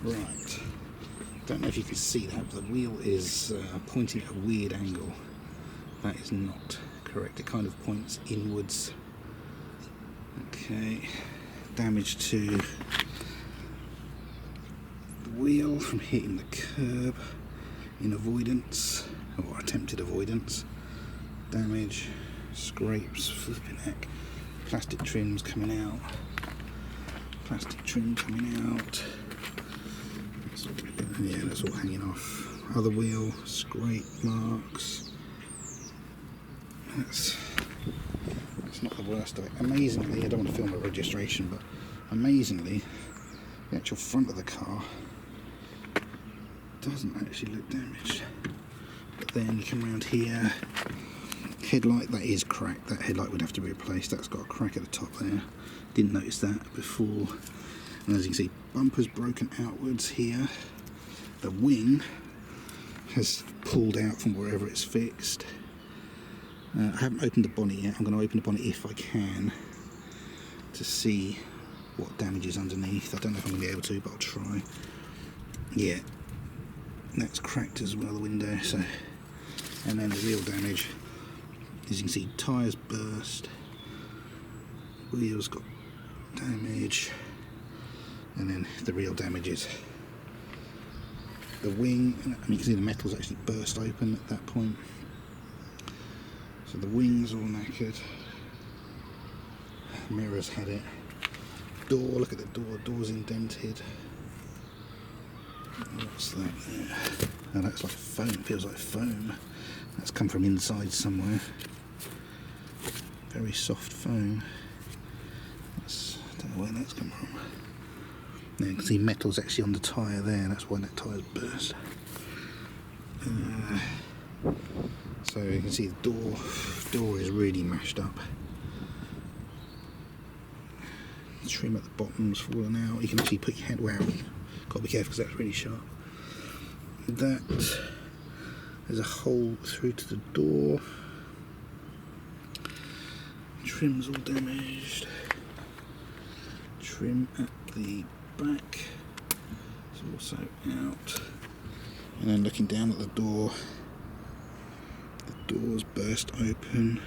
Right, don't know if you can see that, but the wheel is pointing at a weird angle. That is not correct, it kind of points inwards. Okay, damage to the wheel from hitting the curb in avoidance, or attempted avoidance. Damage, scrapes, flipping heck. Plastic trims coming out. Plastic trim coming out. Yeah, that's all hanging off. Other wheel, scrape marks. That's not the worst of it. Amazingly, I don't want to film a registration, but amazingly, the actual front of the car doesn't actually look damaged. But then you come around here, headlight, that is cracked. That headlight would have to be replaced. That's got a crack at the top there. Didn't notice that before. And as you can see, bumper's broken outwards here. The wing has pulled out from wherever it's fixed. I haven't opened the bonnet yet. I'm going to open the bonnet if I can to see what damage is underneath. I don't know if I'm going to be able to, but I'll try. Yeah, that's cracked as well, the window. So, and then the real damage, as you can see, tyres burst, wheels got damage, and then the real damage is the wing. And you can see the metal's actually burst open at that point. So the wing's all knackered. Mirror's had it. Door, look at the door, door's indented. What's that there? Oh, that's like foam, feels like foam. That's come from inside somewhere. Very soft foam. I don't know where that's come from. Now you can see metal's actually on the tyre there, that's why that tyre's burst. So you can see the door is really mashed up. The trim at the bottom's fallen out. You can actually put your head, wow, got to be careful because that's really sharp. There's a hole through to the door. Trim's all damaged. Trim at the back is also out. And then looking down at the door, the door's burst open.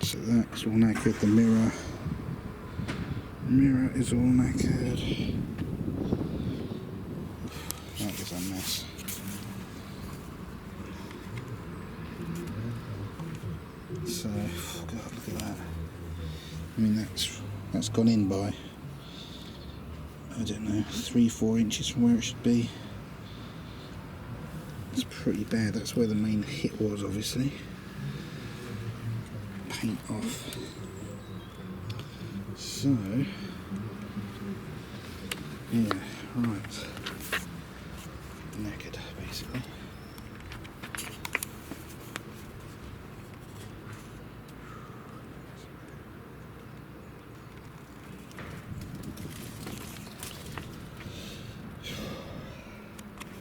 So that's all knackered. The mirror is all knackered. That is a mess. So, oh God, look at that. I mean, that's gone in by, I don't know, 3-4 inches from where it should be. It's pretty bad. That's where the main hit was, obviously. Paint off. So, yeah, right. Knackered, basically.